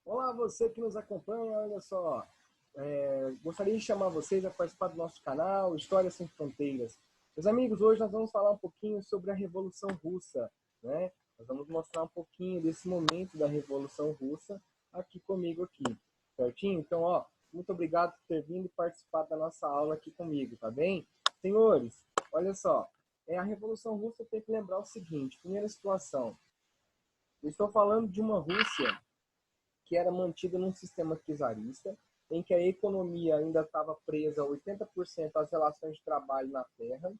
Olá, você que nos acompanha, olha só. Gostaria de chamar vocês a participar do nosso canal História Sem Fronteiras. Meus amigos, hoje nós vamos falar um pouquinho sobre a Revolução Russa, né? Nós vamos mostrar um pouquinho desse momento da Revolução Russa aqui comigo aqui, certinho? Então, ó, muito obrigado por ter vindo e participado da nossa aula aqui comigo, tá bem? Senhores, olha só, a Revolução Russa tem que lembrar o seguinte, primeira situação, eu estou falando de uma Rússia que era mantida num sistema czarista, em que a economia ainda estava presa a 80% às relações de trabalho na terra,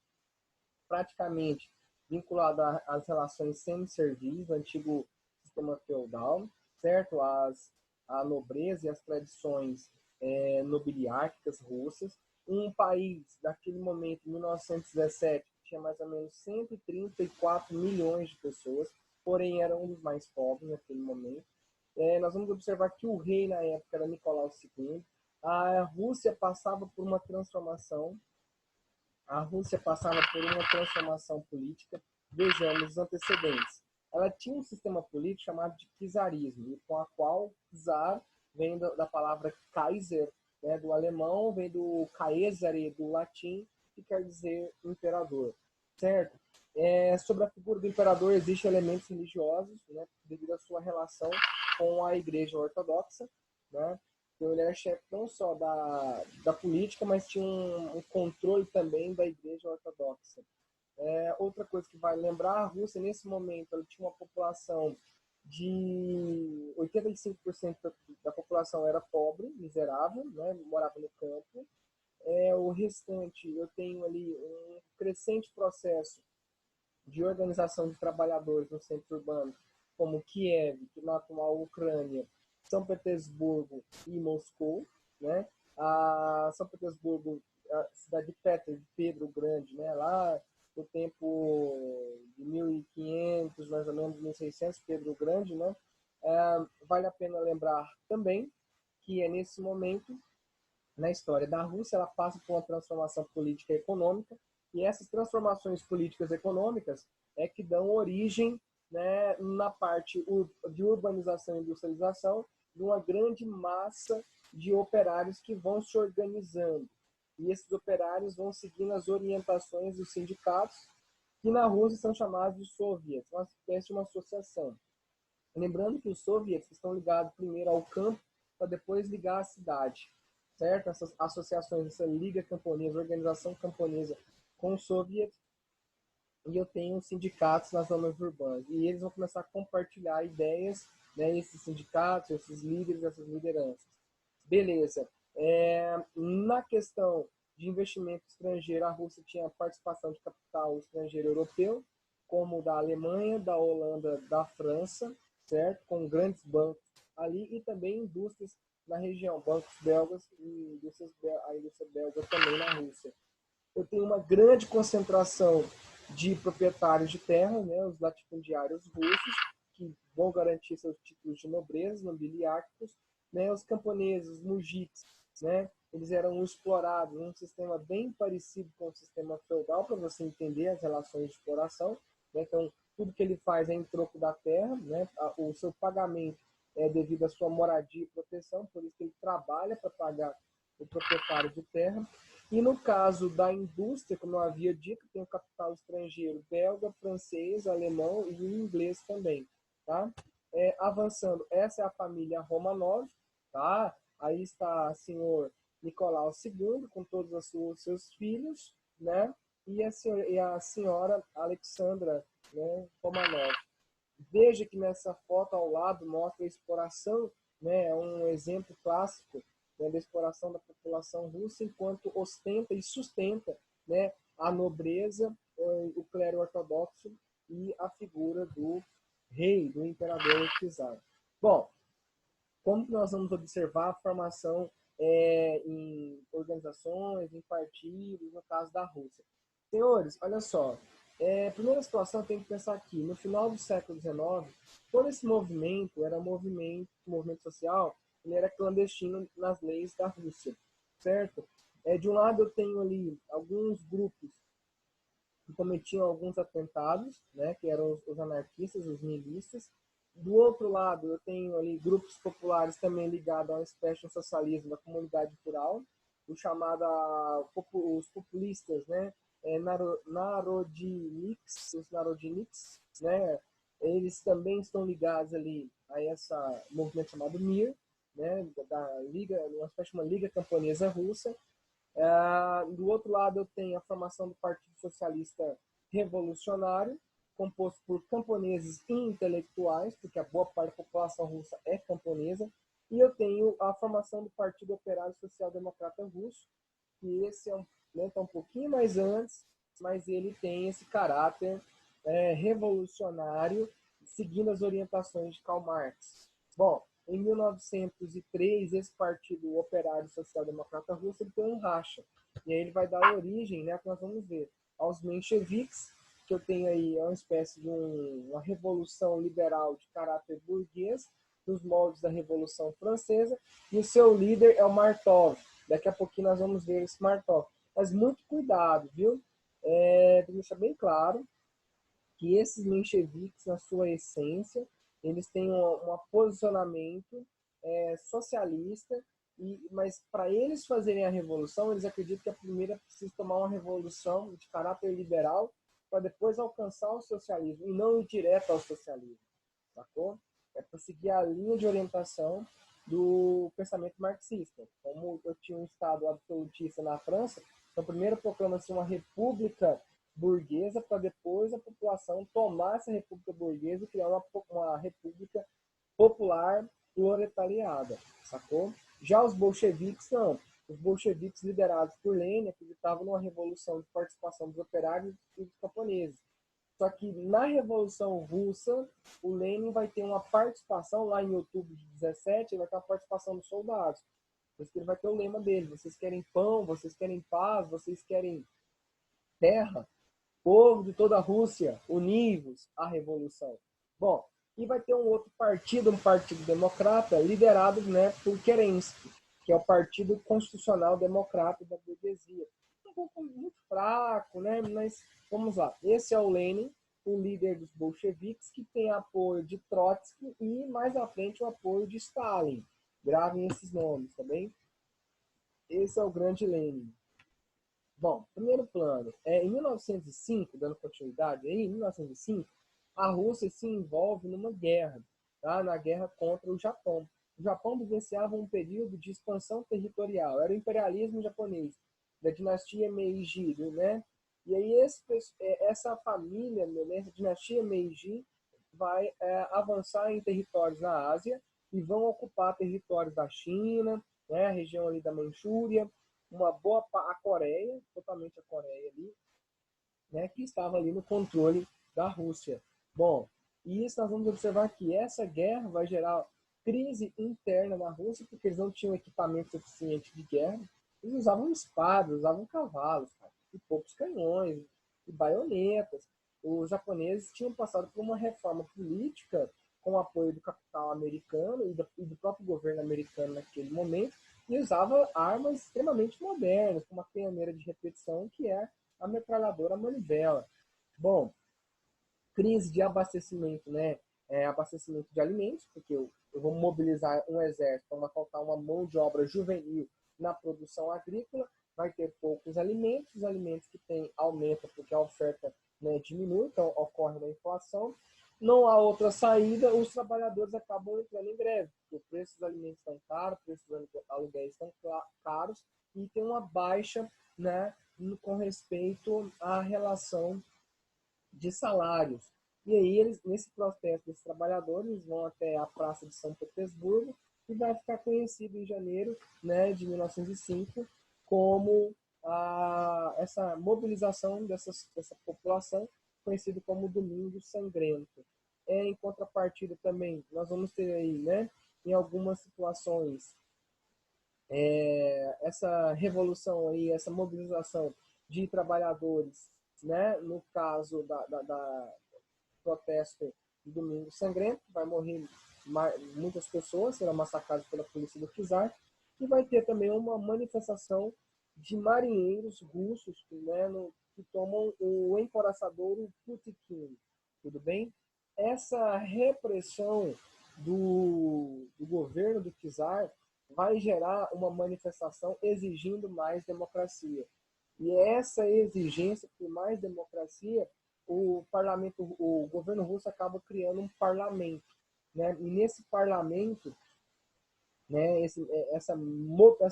praticamente vinculada às relações semi-servis, antigo sistema feudal, certo? A nobreza e as tradições nobiliárquicas russas. Um país, naquele momento, em 1917, que tinha mais ou menos 134 milhões de pessoas, porém era um dos mais pobres naquele momento. Nós vamos observar que o rei na época era Nicolau II. A Rússia passava por uma transformação. A Rússia passava por uma transformação política. Vejamos os antecedentes. Ela tinha um sistema político chamado de czarismo, com a qual czar vem da palavra Kaiser, né, do alemão, vem do Caesare, do latim, que quer dizer imperador, certo? Sobre a figura do imperador existem elementos religiosos, né, devido à sua relação com a Igreja Ortodoxa, né? Então ele era chefe não só da política, mas tinha um controle também da Igreja Ortodoxa. Outra coisa que vai lembrar, a Rússia nesse momento ela tinha uma população de 85% da população era pobre, miserável, né? Morava no campo. O restante, eu tenho ali um crescente processo de organização de trabalhadores no centro urbano, como Kiev, que na atual Ucrânia, São Petersburgo e Moscou, né? A São Petersburgo, a cidade de Petro, de Pedro Grande, né? Lá no tempo de 1500, mais ou menos 1600, Pedro Grande, né? Vale a pena lembrar também que é nesse momento na história da Rússia, ela passa por uma transformação política e econômica, e essas transformações políticas e econômicas é que dão origem, né, na parte de urbanização e industrialização, de uma grande massa de operários que vão se organizando. E esses operários vão seguindo as orientações dos sindicatos, que na Rússia são chamados de soviets, uma espécie de uma associação. Lembrando que os soviets estão ligados primeiro ao campo, para depois ligar à cidade, certo? Essas associações, essa liga camponesa, organização camponesa com os soviets, e eu tenho sindicatos nas zonas urbanas. E eles vão começar a compartilhar ideias, né, esses sindicatos, esses líderes, essas lideranças. Beleza. Na questão de investimento estrangeiro, a Rússia tinha participação de capital estrangeiro europeu, como da Alemanha, da Holanda, da França, certo? Com grandes bancos ali e também indústrias na região, bancos belgas e a indústria belga também na Rússia. Eu tenho uma grande concentração de proprietários de terra, né, os latifundiários russos, que vão garantir seus títulos de nobreza, nobiliárquicos, né, os camponeses, os mujiks, né, eles eram explorados num sistema bem parecido com o sistema feudal, para você entender as relações de exploração, né, então tudo que ele faz é em troco da terra, né, o seu pagamento é devido à sua moradia e proteção, por isso que ele trabalha para pagar o proprietário de terra. E no caso da indústria, como eu havia dito, tem o capital estrangeiro belga, francês, alemão e inglês também. Tá? Avançando, essa é a família Romanov. Tá? Aí está o senhor Nicolau II, com todos os seus filhos, né? E a senhora Alexandra, né, Romanov. Veja que nessa foto ao lado mostra a exploração, né, um exemplo clássico, né, da exploração da população russa, enquanto ostenta e sustenta, né, a nobreza, o clero ortodoxo e a figura do rei, do imperador czar. Bom, como que nós vamos observar a formação em organizações, em partidos, no caso da Rússia? Senhores, olha só, primeira situação tem que pensar aqui, no final do século XIX, todo esse movimento era movimento social, ele era clandestino nas leis da Rússia, certo? De um lado eu tenho ali alguns grupos que cometiam alguns atentados, né, que eram os anarquistas, os nihilistas, Do outro lado, eu tenho ali grupos populares também ligados a uma espécie de socialismo da comunidade rural, o chamado os populistas, né? Os Narodiniks, né? Eles também estão ligados ali a esse movimento chamado MIR, né? Da Liga, uma espécie de uma Liga Camponesa Russa. Do outro lado, eu tenho a formação do Partido Socialista Revolucionário, composto por camponeses e intelectuais, porque a boa parte da população russa é camponesa, e eu tenho a formação do Partido Operário Social Democrata Russo, que esse tá um pouquinho mais antes, mas ele tem esse caráter revolucionário, seguindo as orientações de Karl Marx. Bom, em 1903, esse Partido Operário Social Democrata Russo ele tem um racha, e aí ele vai dar origem, né, que nós vamos ver, aos mencheviques, que eu tenho aí uma espécie de uma revolução liberal de caráter burguês, nos moldes da Revolução Francesa, e o seu líder é o Martov. Daqui a pouquinho nós vamos ver esse Martov. Mas muito cuidado, viu? Tem que deixar bem claro que esses mencheviques, na sua essência, eles têm um posicionamento socialista, mas para eles fazerem a revolução, eles acreditam que a primeira precisa tomar uma revolução de caráter liberal para depois alcançar o socialismo e não ir direto ao socialismo, sacou? É para seguir a linha de orientação do pensamento marxista. Como eu tinha um Estado absolutista na França, então primeiro proclama-se uma república burguesa para depois a população tomar essa república burguesa e criar uma república popular proletariada, sacou? Já os bolcheviques, não. Os bolcheviques liderados por Lenin acreditavam numa revolução de participação dos operários e dos camponeses. Só que na Revolução Russa, o Lenin vai ter uma participação, lá em outubro de 17, ele vai ter uma participação dos soldados. Por isso que ele vai ter o lema dele: vocês querem pão, vocês querem paz, vocês querem terra, povo de toda a Rússia, univos à revolução. Bom, e vai ter um outro partido, um partido democrata, liderado, né, por Kerensky, que é o Partido Constitucional Democrata da Burguesia. Um pouco muito fraco, né, mas vamos lá. Esse é o Lenin, o líder dos bolcheviques, que tem apoio de Trotsky e, mais à frente, o apoio de Stalin. Gravem esses nomes, tá bem? Esse é o grande Lenin. Bom, primeiro plano. Em 1905, dando continuidade, em 1905, a Rússia se envolve numa guerra, tá? Na guerra contra o Japão. O Japão vivenciava um período de expansão territorial, era o imperialismo japonês, da dinastia Meiji, né? E aí essa família, né, essa dinastia Meiji, vai avançar em territórios na Ásia e vão ocupar territórios da China, né, a região ali da Manchúria, a Coreia, totalmente a Coreia ali, né, que estava ali no controle da Rússia. Bom, e isso nós vamos observar que essa guerra vai gerar crise interna na Rússia, porque eles não tinham equipamento suficiente de guerra. Eles usavam espadas, usavam cavalos, cara, e poucos canhões, e baionetas. Os japoneses tinham passado por uma reforma política com o apoio do capital americano e do próprio governo americano naquele momento, e usava armas extremamente modernas, como a canhoneira de repetição, que é a metralhadora manivela. Bom, crise de abastecimento, né? Abastecimento de alimentos, porque eu vou mobilizar um exército, então vai faltar uma mão de obra juvenil na produção agrícola, vai ter poucos alimentos, os alimentos que tem aumentam porque a oferta, né, diminui, então ocorre uma inflação. Não há outra saída, os trabalhadores acabam entrando em greve, porque o preço dos alimentos estão caros, o preço dos aluguéis estão caros, e tem uma baixa, né, com respeito à relação de salários. E aí, nesse protesto dos trabalhadores, vão até a Praça de São Petersburgo e vai ficar conhecido em janeiro, né, de 1905 como essa mobilização dessa população, conhecido como Domingo Sangrento. Em contrapartida também, nós vamos ter aí, né, em algumas situações, essa revolução aí, essa mobilização de trabalhadores, né, no caso da protesto de Domingo Sangrento, vai morrer muitas pessoas, serão massacradas pela polícia do czar, e vai ter também uma manifestação de marinheiros russos, né, que tomam o encoraçadouro Putikin. Tudo bem? essa repressão do governo do czar vai gerar uma manifestação exigindo mais democracia. E essa exigência por mais democracia, o governo russo acaba criando um parlamento, né? E nesse parlamento, né, essa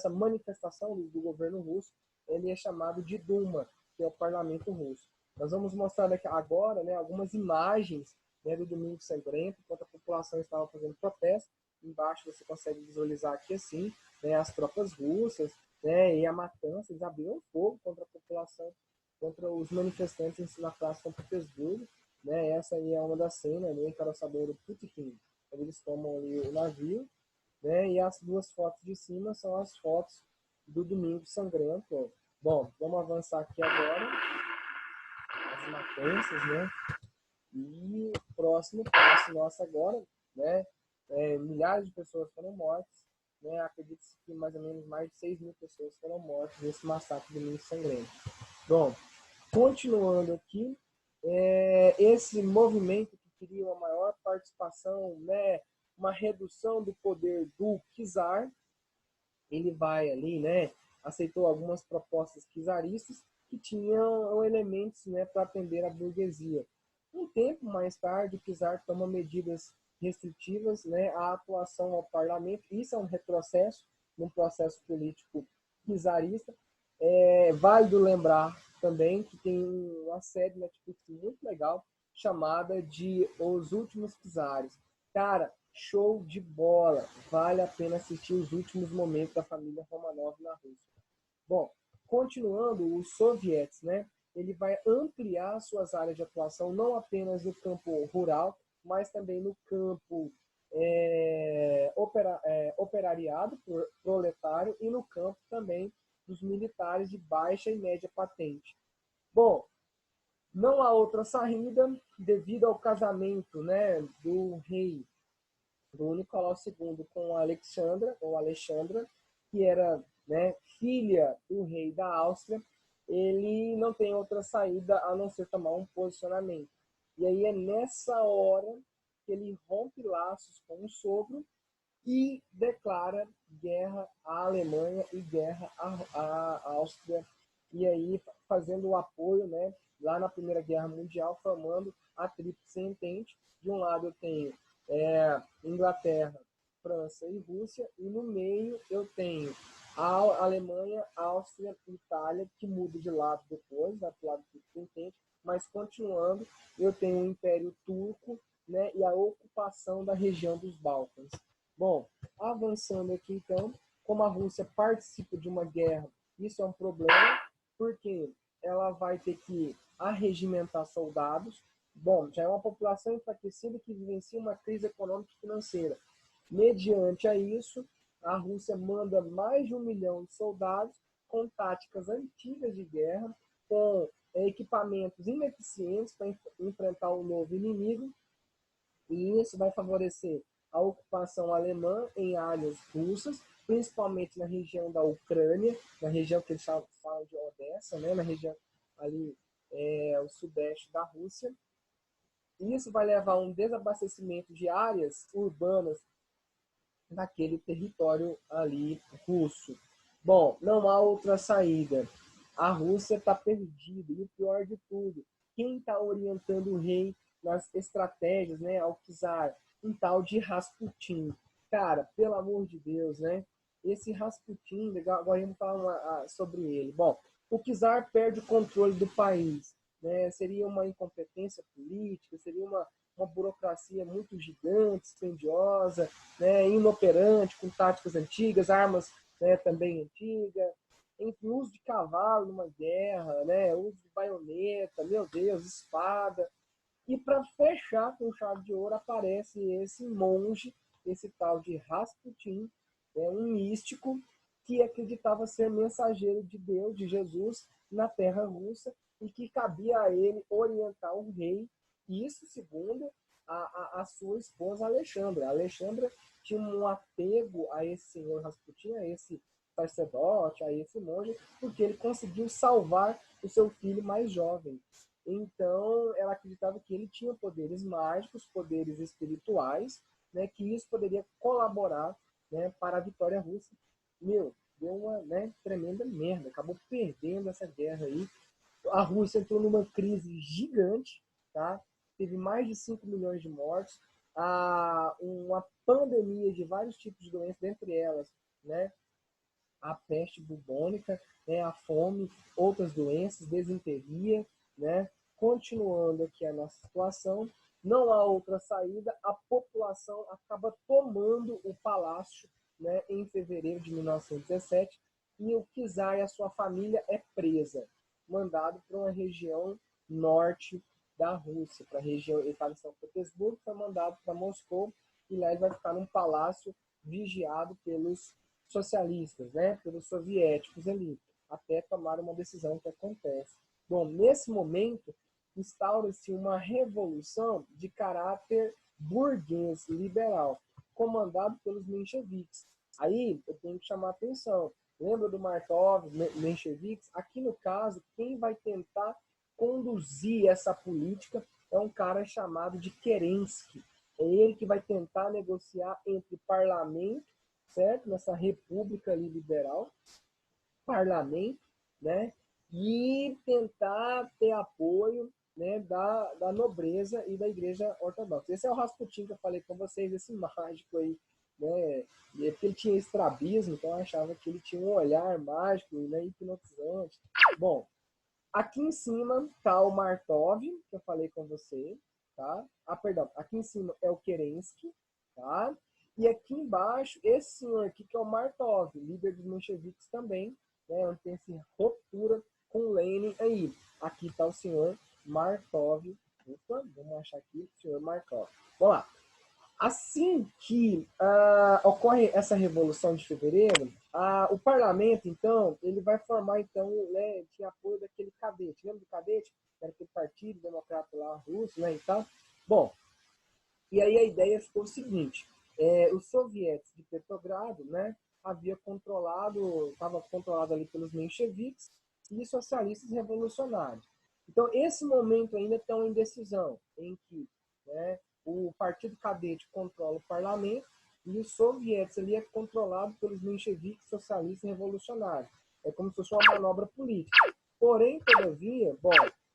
manifestação do governo russo, ele é chamado de Duma, que é o parlamento russo. Nós vamos mostrar aqui agora, né, algumas imagens, né, do Domingo Sangrento, enquanto a população estava fazendo protesto. Embaixo você consegue visualizar aqui assim, né, as tropas russas, né, e a matança. Eles abriram fogo contra a população, contra os manifestantes na Praça São Petersburgo. Né? Essa aí é uma das cenas, né, para saber o Putin, quando eles tomam ali o navio. Né? E as duas fotos de cima são as fotos do Domingo Sangrento. Bom, vamos avançar aqui agora. As matanças, né? E o próximo passo nosso agora, né? Milhares de pessoas foram mortas. Né? Acredita-se que mais ou menos mais de 6 mil pessoas foram mortas nesse massacre do Domingo Sangrento. Bom, continuando aqui, esse movimento que queria uma maior participação, né? Uma redução do poder do czar, ele vai ali, né, aceitou algumas propostas czaristas que tinham elementos, né, para atender a burguesia. Um tempo mais tarde, o czar toma medidas restritivas, né, à atuação ao parlamento. Isso é um retrocesso num processo político czarista. Válido lembrar também que tem uma série Netflix muito legal chamada de Os Últimos Czares. Cara, show de bola. Vale a pena assistir os últimos momentos da família Romanov na Rússia. Bom, continuando, os sovietes, né? Ele vai ampliar suas áreas de atuação não apenas no campo rural, mas também no campo operariado, proletário, e no campo também dos militares de baixa e média patente. Bom, não há outra saída devido ao casamento, né, do rei do Nicolau II com a Alexandra, que era, né, filha do rei da Áustria. Ele não tem outra saída a não ser tomar um posicionamento. E aí é nessa hora que ele rompe laços com o sogro e declara guerra à Alemanha e guerra à Áustria. E aí fazendo o apoio, né, lá na Primeira Guerra Mundial, formando a Tríplice Entente. De um lado eu tenho Inglaterra, França e Rússia, e no meio eu tenho a Alemanha, Áustria e Itália, que muda de lado depois, do lado do Entente, mas continuando, eu tenho o Império Turco, né, e a ocupação da região dos Balcãs. Bom, avançando aqui então, como a Rússia participa de uma guerra, isso é um problema, porque ela vai ter que arregimentar soldados. Bom, já é uma população enfraquecida que vivencia uma crise econômica e financeira. Mediante a isso, a Rússia manda mais de 1 milhão de soldados com táticas antigas de guerra, com equipamentos ineficientes para enfrentar um novo inimigo, e isso vai favorecer a ocupação alemã em áreas russas, principalmente na região da Ucrânia, na região que eles falam de Odessa, né, na região ali, o sudeste da Rússia. Isso vai levar a um desabastecimento de áreas urbanas naquele território ali russo. Bom, não há outra saída. A Rússia está perdida. E o pior de tudo, quem está orientando o rei nas estratégias, né, ao czar? Um tal de Rasputin. Cara, pelo amor de Deus, né? Esse Rasputin, agora vamos falar sobre ele. Bom, o czar perde o controle do país. Né? Seria uma incompetência política, seria uma burocracia muito gigante, dispendiosa, né, inoperante, com táticas antigas, armas, né, também antigas, enfim, uso de cavalo numa guerra, né, uso de baioneta, meu Deus, espada. E para fechar com chave de ouro aparece esse monge, esse tal de Rasputin, um místico que acreditava ser mensageiro de Deus, de Jesus, na terra russa, e que cabia a ele orientar o rei, isso segundo a sua esposa Alexandra. A Alexandra tinha um apego a esse senhor Rasputin, a esse sacerdote, a esse monge, porque ele conseguiu salvar o seu filho mais jovem. Então, ela acreditava que ele tinha poderes mágicos, poderes espirituais, né, que isso poderia colaborar, né, para a vitória russa. Meu, deu uma, né, tremenda merda, acabou perdendo essa guerra aí. A Rússia entrou numa crise gigante, tá? Teve mais de 5 milhões de mortos, uma pandemia de vários tipos de doenças, dentre elas, né, a peste bubônica, né, a fome, outras doenças, desinteria, né? Continuando aqui a nossa situação, não há outra saída, a população acaba tomando o palácio, né, em fevereiro de 1917, e o czar e a sua família é presa, mandado para uma região norte da Rússia, para a região, ele estava em São Petersburgo, foi mandado para Moscou, e lá ele vai ficar num palácio vigiado pelos socialistas, né, pelos soviéticos ali, até tomar uma decisão que acontece. Bom, nesse momento, instaura-se uma revolução de caráter burguês liberal, comandado pelos mencheviques. Aí eu tenho que chamar a atenção. Lembra do Markov, mencheviques? Aqui no caso, quem vai tentar conduzir essa política é um cara chamado de Kerensky. É ele que vai tentar negociar entre parlamento, certo? Nessa república ali liberal, parlamento, né? E tentar ter apoio, né, da nobreza e da igreja ortodoxa. Esse é o Rasputin que eu falei com vocês, esse mágico aí, né? E é porque ele tinha estrabismo, então eu achava que ele tinha um olhar mágico, né, hipnotizante. Bom, aqui em cima tá o Martov, que eu falei com você, tá? Ah, perdão, aqui em cima é o Kerensky, tá? E aqui embaixo, esse senhor aqui que é o Martov, líder dos mencheviques também, né? Onde tem essa ruptura com Lenin aí. Aqui tá o senhor Martov. Opa, vamos achar aqui o senhor Martov. Vamos lá. Assim que ocorre essa Revolução de Fevereiro, o parlamento, então, ele vai formar, então, né, tinha apoio daquele cadete. Lembra do cadete? Era aquele partido democrata lá, russo, né, e tal. Bom, e aí a ideia ficou o seguinte, os soviéticos de Petrogrado, né, estava controlado ali pelos mencheviques e socialistas revolucionários. Então, esse momento ainda está em decisão, em que, né, o partido cadete controla o parlamento e os soviéticos ali é controlado pelos mencheviques socialistas revolucionários. É como se fosse uma manobra política. Porém, todavia, bom,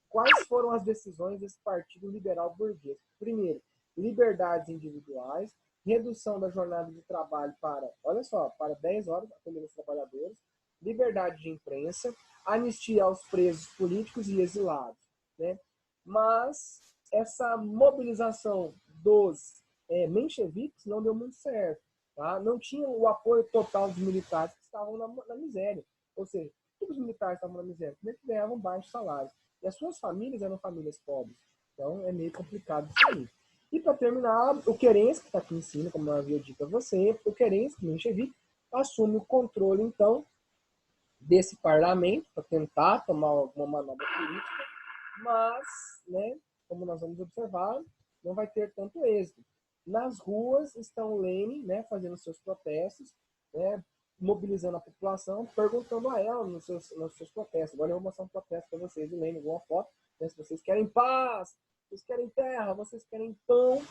quais foram as decisões desse partido liberal burguês? Primeiro, liberdades individuais, redução da jornada de trabalho para, olha só, para 10 horas, atender os trabalhadores, liberdade de imprensa, anistia aos presos políticos e exilados, né? Mas essa mobilização dos mencheviques não deu muito certo, tá? Não tinha o apoio total dos militares que estavam na miséria, ou seja, todos os militares estavam na miséria, porque ganhavam baixos salários, e as suas famílias eram famílias pobres, então é meio complicado isso aí. E para terminar, o Kerensky, que está aqui em cima, como eu havia dito a você, o Kerensky, menchevique, assume o controle, então, desse parlamento para tentar tomar alguma manobra política, mas, né, como nós vamos observar, não vai ter tanto êxito. Nas ruas estão Lenin, né, fazendo seus protestos, né, mobilizando a população, perguntando a ela nos seus protestos. Agora eu vou mostrar um protesto para vocês de Lenin, uma foto, né, se vocês querem paz, vocês querem terra, vocês querem pão.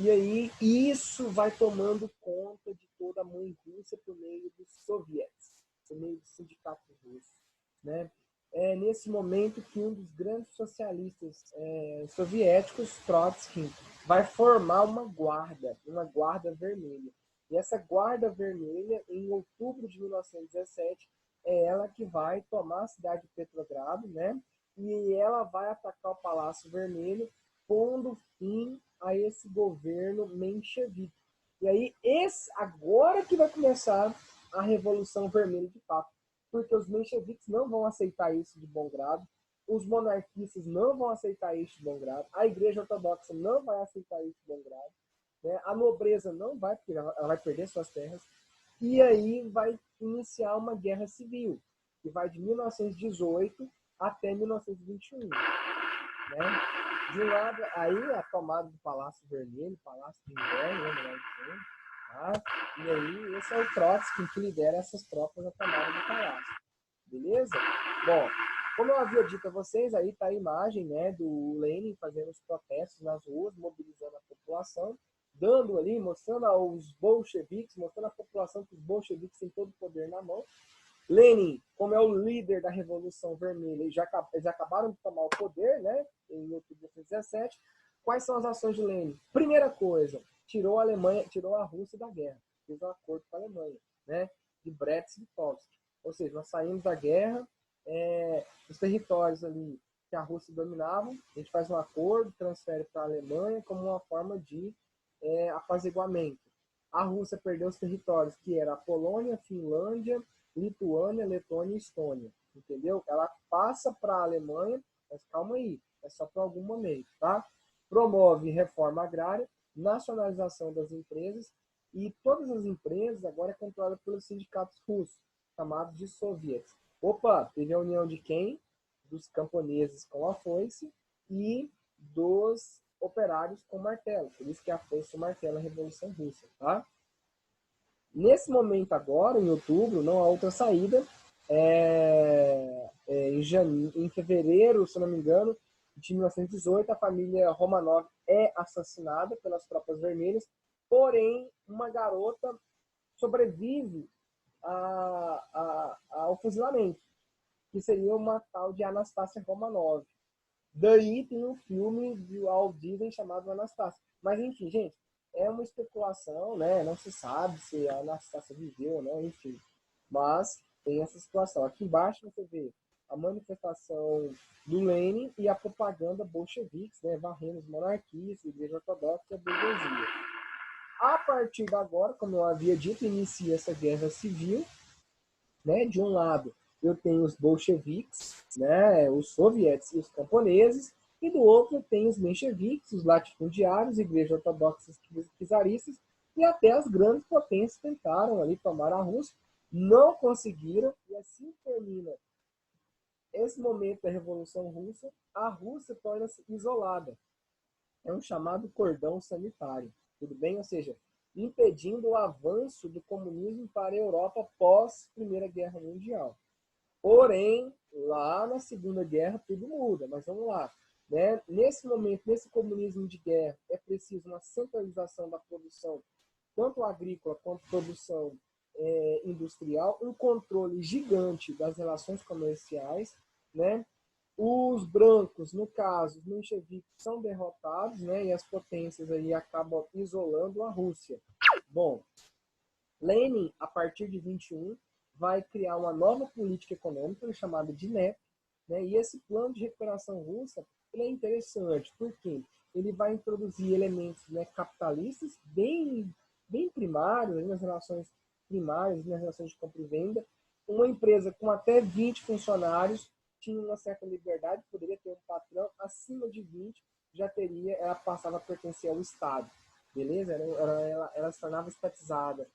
E aí isso vai tomando conta de toda a mãe Rússia por meio dos soviéticos, por meio dos sindicatos russos, né? É nesse momento que um dos grandes socialistas soviéticos, Trotsky, vai formar uma guarda vermelha. E essa guarda vermelha, em outubro de 1917, é ela que vai tomar a cidade de Petrogrado, né? E ela vai atacar o Palácio Vermelho, pondo fim a esse governo menchevique. E aí, agora que vai começar a Revolução Vermelha de fato, porque os mencheviques não vão aceitar isso de bom grado, os monarquistas não vão aceitar isso de bom grado, a Igreja Ortodoxa não vai aceitar isso de bom grado, né? A nobreza não vai, porque ela vai perder suas terras, e aí vai iniciar uma guerra civil, que vai de 1918 até 1921. Né? De um lado, aí a tomada do Palácio Vermelho, Palácio de Inverno, né, melhor dizendo, tá? E aí esse é o Trotsky que lidera essas tropas à tomada do palácio. Beleza? Bom, Como eu havia dito a vocês, aí está a imagem, né, do Lenin fazendo os protestos nas ruas, mobilizando a população, dando ali, mostrando aos bolcheviques, mostrando à população que os bolcheviques têm todo o poder na mão. Lenin, como é o líder da Revolução Vermelha, eles acabaram de tomar o poder, né, em outubro de 1917. Quais são as ações de Lenin? Primeira coisa, tirou a Rússia da guerra, fez um acordo com a Alemanha, né, de Brest-Litovsk. Ou seja, nós saímos da guerra, os territórios ali que a Rússia dominava, a gente faz um acordo, transfere para a Alemanha como uma forma de apaziguamento. A Rússia perdeu os territórios que era a Polônia, Finlândia, Lituânia, Letônia e Estônia, entendeu? Ela passa para a Alemanha, mas calma aí, é só por algum momento, tá? Promove reforma agrária, nacionalização das empresas, e todas as empresas agora é controladas pelos sindicatos russos, chamados de soviets. Opa, teve a união de quem? Dos camponeses com a foice e dos operários com martelo. Por isso que a foice e o martelo é a Revolução Russa, tá? Nesse momento agora, em outubro, não há outra saída. Em fevereiro, se não me engano, de 1918, a família Romanov é assassinada pelas tropas vermelhas, porém, uma garota sobrevive ao fuzilamento, que seria uma tal de Anastácia Romanov. Daí tem um filme de Walt Disney chamado Anastácia. Mas enfim, gente, é uma especulação, né? Não se sabe se a Anastácia viveu ou não, enfim. Mas tem essa situação. Aqui embaixo você vê a manifestação do Lenin e a propaganda bolcheviques, né? Varrendo os monarquistas, a Igreja Ortodoxa e a burguesia. A partir de agora, como eu havia dito, inicia essa guerra civil, né? De um lado, eu tenho os bolcheviques, né? Os soviéticos e os camponeses, e do outro eu tenho os mencheviques, os latifundiários, igreja ortodoxa czaristas, e até as grandes potências tentaram ali tomar a Rússia, não conseguiram, e assim termina esse momento da Revolução Russa. A Rússia torna-se isolada. É um chamado cordão sanitário, tudo bem? Ou seja, impedindo o avanço do comunismo para a Europa pós Primeira Guerra Mundial. Porém, lá na Segunda Guerra tudo muda, mas vamos lá. Né? Nesse momento, nesse comunismo de guerra, é preciso uma centralização da produção, tanto agrícola quanto produção industrial, um controle gigante das relações comerciais, né? Os brancos, no caso, os mencheviques, são derrotados, né? E as potências aí acabam isolando a Rússia. Bom, Lenin, a partir de 21, vai criar uma nova política econômica chamada de NEP, né? E esse plano de recuperação russa ele é interessante, porque ele vai introduzir elementos, né, capitalistas bem primários, nas relações primárias, nas relações de compra e venda. Uma empresa com até 20 funcionários tinha uma certa liberdade, poderia ter um patrão, acima de 20 já teria, ela passava a pertencer ao Estado, beleza? Ela se tornava estatizada.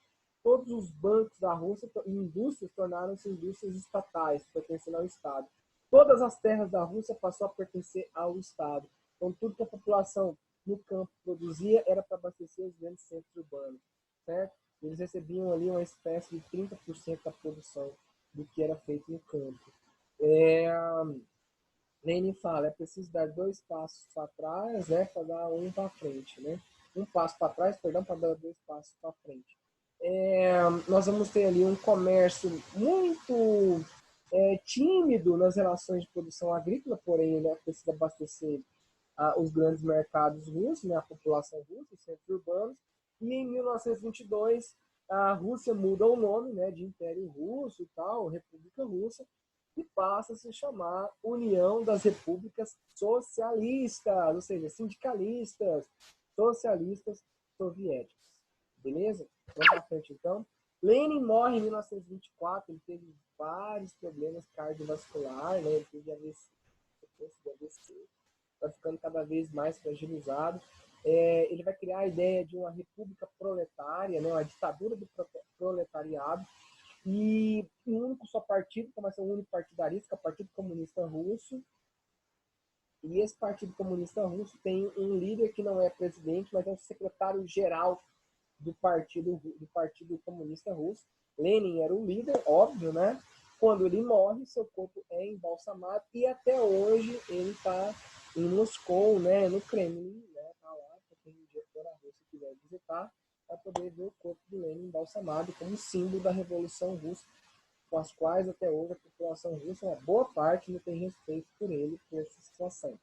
Todos os bancos da Rússia e indústrias tornaram-se indústrias estatais, pertencendo ao Estado. Todas as terras da Rússia passou a pertencer ao Estado. Então, tudo que a população no campo produzia era para abastecer os grandes centros urbanos, certo? Eles recebiam ali uma espécie de 30% da produção do que era feito no campo. Lenin fala, é preciso dar 2 passos para trás, né, para dar um para frente, né? Um passo para trás, perdão, para dar 2 passos para frente. Nós vamos ter ali um comércio muito tímido nas relações de produção agrícola, porém, né, precisa abastecer os grandes mercados russos, né, a população russa, os centros urbanos. E em 1922, a Rússia muda o nome, né, de Império Russo e tal, República Russa, e passa a se chamar União das Repúblicas Socialistas, ou seja, sindicalistas, socialistas soviéticos. Beleza? Vamos para frente, então. Lenin morre em 1924, ele teve vários problemas cardiovasculares, né? Ele teve AVC, vai ficando cada vez mais fragilizado. Ele vai criar a ideia de uma república proletária, né? Uma ditadura do proletariado, e um único só partido, que vai ser um único partidarista, que é o Partido Comunista Russo. E esse Partido Comunista Russo tem um líder que não é presidente, mas é o secretário-geral do Partido Comunista Russo. Lenin era o líder, óbvio, né? Quando ele morre, seu corpo é embalsamado e até hoje ele está em Moscou, né, no Kremlin, né, tá lá, para quem um dia for na Rússia e quiser visitar, vai poder ver o corpo de Lenin embalsamado como símbolo da Revolução Russa, com as quais até hoje a população russa, uma boa parte, não tem respeito por ele, por essa situação.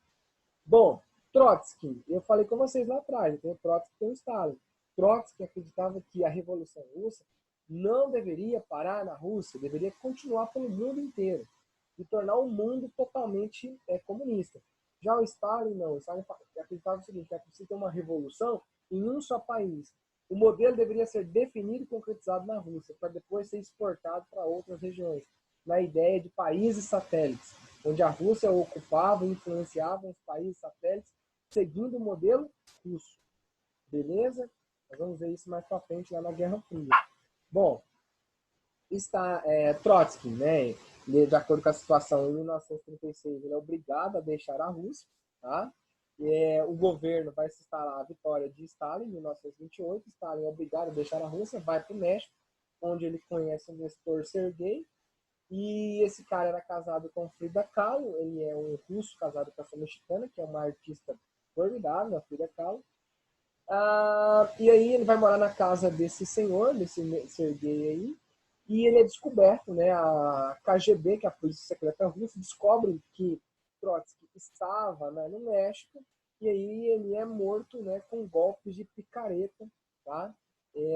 Bom, Trotsky, eu falei com vocês lá atrás, tem o Trotsky e tem o Stalin. Trotsky acreditava que a Revolução Russa não deveria parar na Rússia, deveria continuar pelo mundo inteiro e tornar o mundo totalmente comunista. Já o Stalin não, o Stalin acreditava o seguinte, que é preciso ter uma revolução em um só país. O modelo deveria ser definido e concretizado na Rússia, para depois ser exportado para outras regiões, na ideia de países satélites, onde a Rússia ocupava e influenciava os países satélites, seguindo o modelo russo. Beleza? Nós vamos ver isso mais para frente lá na Guerra Fria. Bom, está Trotsky, né? De acordo com a situação, em 1936, ele é obrigado a deixar a Rússia, tá? O governo vai se instalar a vitória de Stalin em 1928. Stalin é obrigado a deixar a Rússia, vai para o México, onde ele conhece o Nestor Sergei. E esse cara era casado com Frida Kahlo. Ele é um russo casado com essa mexicana, que é uma artista formidável, a Frida Kahlo. E aí ele vai morar na casa desse senhor, desse Sergei aí, e ele é descoberto, né? A KGB, que é a Polícia Secreta Russa, descobre que Trotsky estava, né, no México, e aí ele é morto, né, com golpes de picareta, tá?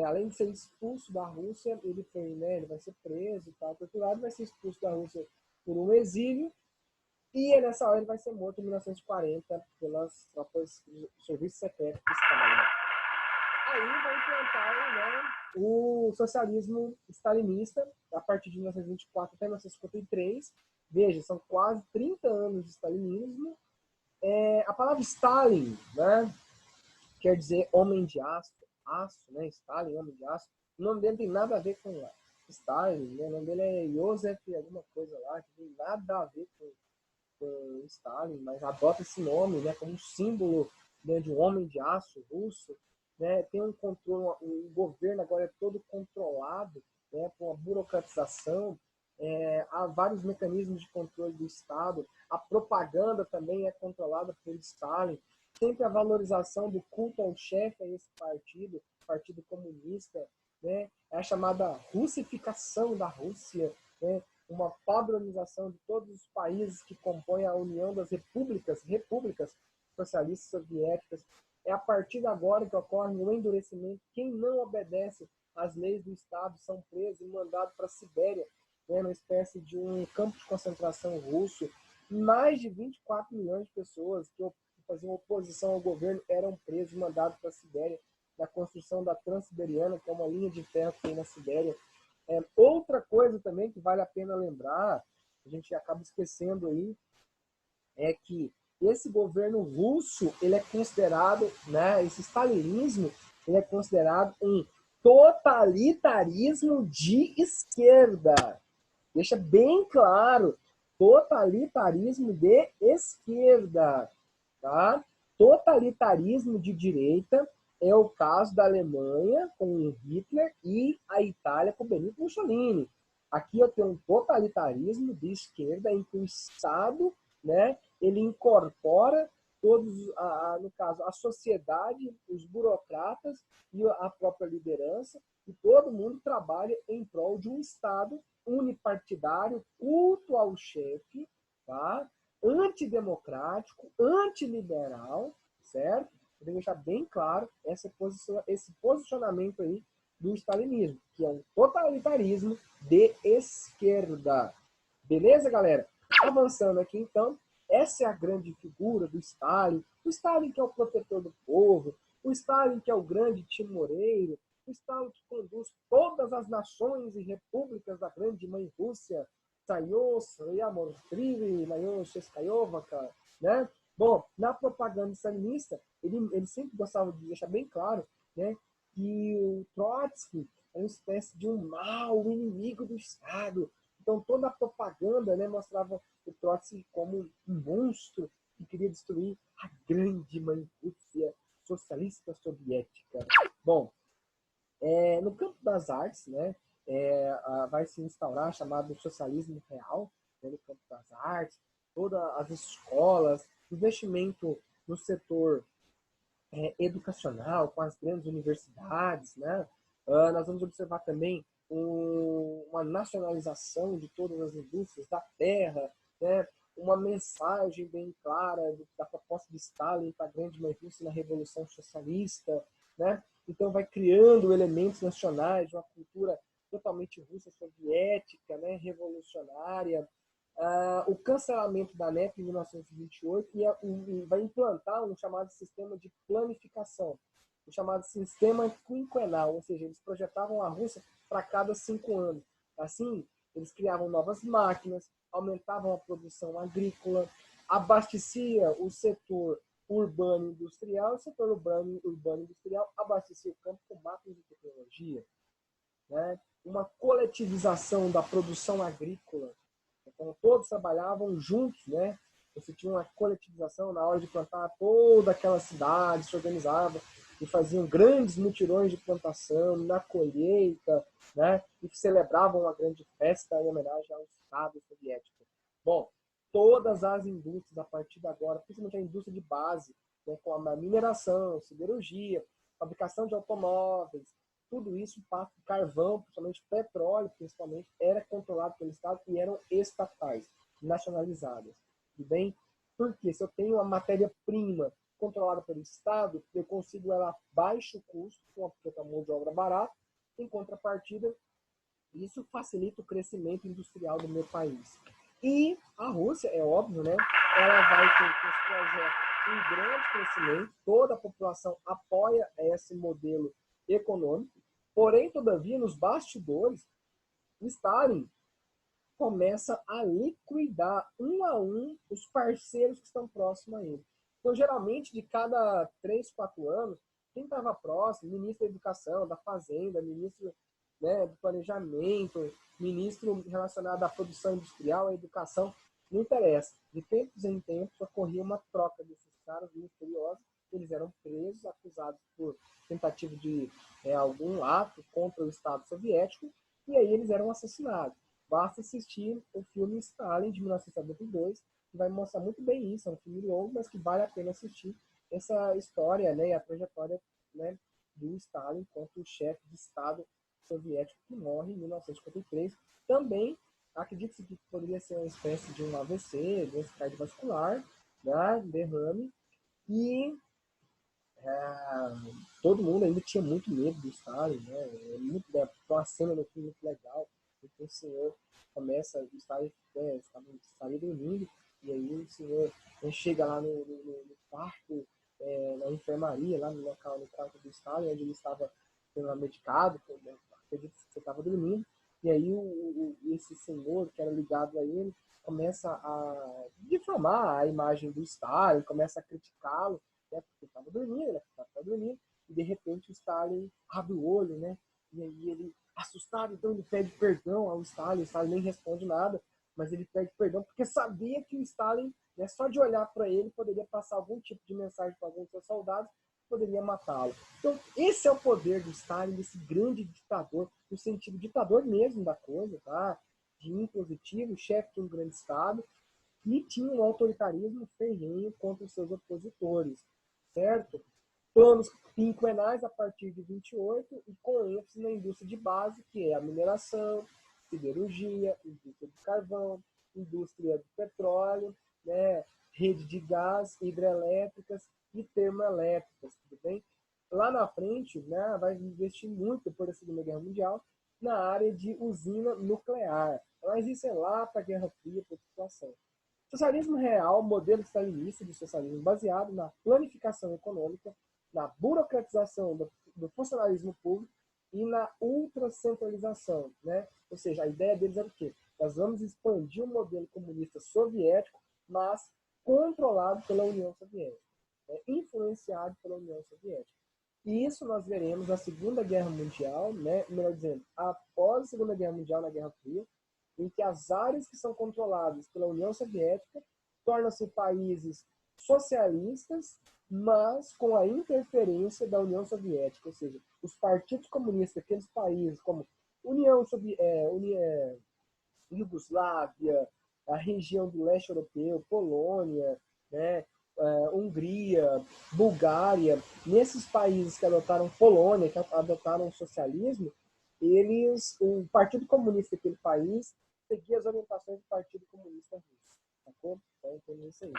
Além de ser expulso da Rússia, ele foi, né, ele vai ser preso, tá, torturado, vai ser expulso da Rússia por um exílio, e nessa hora ele vai ser morto em 1940 pelas tropas do Serviço Secreto de Stalin. Aí vai implantar, né, o socialismo stalinista a partir de 1924 até 1953. Veja, são quase 30 anos de stalinismo. A palavra Stalin, né, quer dizer homem de aço, né, Stalin, homem de aço. O nome dele tem nada a ver com Stalin, né? O nome dele é Joseph alguma coisa lá, que tem nada a ver com Stalin, mas adota esse nome, né, como um símbolo, né, de um homem de aço russo. Né, tem um controle, o governo agora é todo controlado, né, com a burocratização, há vários mecanismos de controle do Estado, a propaganda também é controlada por Stalin, sempre a valorização do culto ao chefe a esse partido, Partido Comunista, né, é a chamada russificação da Rússia, né, uma padronização de todos os países que compõem a União das Repúblicas Socialistas Soviéticas. É a partir de agora que ocorre o endurecimento. Quem não obedece às leis do Estado são presos e mandados para a Sibéria, né, uma espécie de um campo de concentração russo. Mais de 24 milhões de pessoas que faziam oposição ao governo eram presos e mandados para a Sibéria, na construção da Transiberiana, que é uma linha de ferro que tem na Sibéria. Outra coisa também que vale a pena lembrar, a gente acaba esquecendo aí, é que esse governo russo, ele é considerado, né, esse stalinismo, ele é considerado um totalitarismo de esquerda. Deixa bem claro, totalitarismo de esquerda, tá? Totalitarismo de direita é o caso da Alemanha com Hitler e a Itália com Benito Mussolini. Aqui eu tenho um totalitarismo de esquerda em que o Estado, né, ele incorpora todos, no caso, a sociedade, os burocratas e a própria liderança, e todo mundo trabalha em prol de um Estado unipartidário, culto ao chefe, tá? Antidemocrático, antiliberal, certo? Eu tenho que deixar bem claro esse posicionamento aí do stalinismo, que é um totalitarismo de esquerda. Beleza, galera? Avançando aqui, então, essa é a grande figura do Stalin. O Stalin que é o protetor do povo, o Stalin que é o grande timoreiro, o Stalin que conduz todas as nações e repúblicas da grande mãe Rússia, Sayos, Yamortrivi, Mayosheskayovaka, né? Bom, na propaganda stalinista, ele sempre gostava de deixar bem claro, né, que o Trotsky é uma espécie de um mal, um inimigo do Estado. Então, toda a propaganda, né, mostrava o Trotsky como um monstro que queria destruir a grande mãe Rússia socialista soviética. Bom, no campo das artes, né, vai se instaurar, chamado socialismo real, né, no campo das artes, todas as escolas, investimento no setor educacional, com as grandes universidades, né? Nós vamos observar também uma nacionalização de todas as indústrias da terra, né? Uma mensagem bem clara da proposta de Stalin para a grande indústria na Revolução Socialista, né? Então vai criando elementos nacionais de uma cultura totalmente russa, soviética, né? Revolucionária. O cancelamento da NEP em 1928 e vai implantar um chamado sistema de planificação, o chamado sistema quinquenal, ou seja, eles projetavam a Rússia para cada 5 anos. Assim, eles criavam novas máquinas, aumentavam a produção agrícola, abastecia o setor urbano industrial, o setor urbano industrial abastecia o campo com máquinas de tecnologia, né? Uma coletivização da produção agrícola. Então, todos trabalhavam juntos, né? Você tinha uma coletivização na hora de plantar, toda aquela cidade se organizava e faziam grandes mutirões de plantação na colheita, né? E celebravam uma grande festa em homenagem ao Estado soviético. Bom, todas as indústrias a partir de agora, principalmente a indústria de base, né, com a mineração, siderurgia, fabricação de automóveis, tudo isso, carvão, principalmente petróleo, principalmente, era controlado pelo Estado e eram estatais, nacionalizadas. Tudo bem? Porque se eu tenho uma matéria-prima controlada pelo Estado, eu consigo ela a baixo custo, com a mão de obra barata, em contrapartida, isso facilita o crescimento industrial do meu país. E a Rússia, é óbvio, né? Ela vai ter com esse projeto um grande crescimento, toda a população apoia esse modelo econômico, porém, todavia, nos bastidores, Stalin começa a liquidar um a um os parceiros que estão próximos a ele. Então, geralmente, de cada 3, 4 anos, quem estava próximo, ministro da Educação, da Fazenda, ministro, né, do Planejamento, ministro relacionado à produção industrial, à educação, não interessa. De tempos em tempos, ocorria uma troca desses caras misteriosos, eles eram presos, acusados por tentativa de algum ato contra o Estado soviético, e aí eles eram assassinados. Basta assistir o filme Stalin, de 1972, que vai mostrar muito bem isso. É um filme longo, mas que vale a pena assistir essa história, né, e a trajetória, né, do Stalin enquanto chefe de Estado soviético que morre em 1953. Também acredito que poderia ser uma espécie de um AVC, doença cardiovascular, né, derrame, e todo mundo ainda tinha muito medo do Stalin, né? Uma cena no filme muito legal, porque o senhor começa, o Stalin estaria dormindo, e aí o senhor chega lá no quarto, na enfermaria, lá no local, no quarto do Stalin, onde ele estava sendo medicado, acredito que você estava dormindo, e aí esse senhor que era ligado a ele começa a difamar a imagem do Stalin, começa a criticá-lo, né, porque estava dormindo, né, estava dormindo, e de repente o Stalin abre o olho, né, e aí ele, assustado, então ele pede perdão ao Stalin, o Stalin nem responde nada, mas ele pede perdão porque sabia que o Stalin, né, só de olhar para ele, poderia passar algum tipo de mensagem para alguns dos seus soldados, poderia matá-lo. Então, esse é o poder do Stalin, desse grande ditador, no sentido ditador mesmo da coisa, tá? De impositivo, chefe de um grande Estado, e tinha um autoritarismo ferrenho contra os seus opositores, certo? Planos quinquenais a partir de 28 e com ênfase na indústria de base, que é a mineração, siderurgia, indústria de carvão, indústria de petróleo, né, rede de gás, hidrelétricas e termoelétricas, tudo bem? Lá na frente, né, vai investir muito, depois da Segunda Guerra Mundial, na área de usina nuclear. Mas isso é lá para a Guerra Fria, para a situação. Socialismo real, modelo stalinista de socialismo baseado na planificação econômica, na burocratização do funcionalismo público e na ultracentralização, né? Ou seja, a ideia deles era o quê? Nós vamos expandir o modelo comunista soviético, mas controlado pela União Soviética, né? Influenciado pela União Soviética. E isso nós veremos na Segunda Guerra Mundial, né? Melhor dizendo, após a Segunda Guerra Mundial, na Guerra Fria, em que as áreas que são controladas pela União Soviética tornam-se países socialistas, mas com a interferência da União Soviética, ou seja, os partidos comunistas daqueles países, como Iugoslávia, a região do leste europeu, Polônia, né, Hungria, Bulgária, nesses países que adotaram Polônia, que adotaram o socialismo, o Partido Comunista daquele país seguia as orientações do Partido Comunista Russo. Sacou? Então, tem isso aí.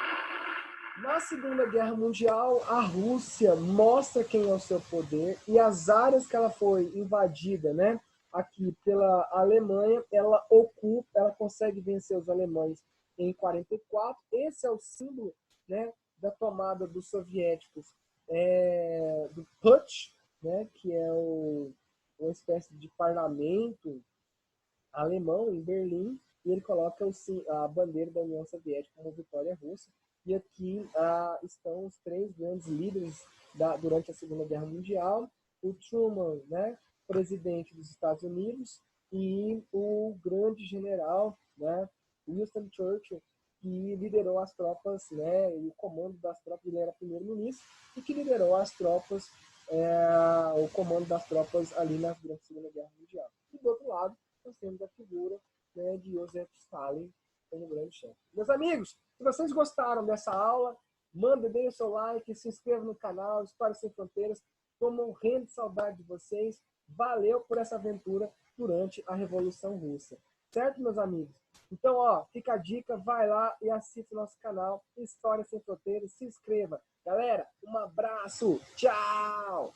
Na Segunda Guerra Mundial, a Rússia mostra quem é o seu poder e as áreas que ela foi invadida, né, aqui pela Alemanha, ela ocupa, ela consegue vencer os alemães em 44. Esse é o símbolo, né, da tomada dos soviéticos, do Putsch, né, que é uma espécie de parlamento alemão em Berlim, e ele coloca a bandeira da União Soviética como vitória russa. E aqui estão os três grandes líderes durante a Segunda Guerra Mundial: o Truman, né, presidente dos Estados Unidos, e o grande general, né, Winston Churchill, que liderou as tropas, né, e o comando das tropas. Ele era primeiro-ministro e que liderou as tropas, o comando das tropas ali durante a Segunda Guerra Mundial. E do outro lado, nós temos a figura, né, de Joseph Stalin como grande chefe. Meus amigos, se vocês gostaram dessa aula, deem o seu like, se inscrevam no canal História Sem Fronteiras. Estou morrendo de saudade de vocês. Valeu por essa aventura durante a Revolução Russa. Certo, meus amigos? Então, ó, fica a dica, vai lá e assista o nosso canal História Sem Fronteiras, se inscreva. Galera, um abraço, tchau!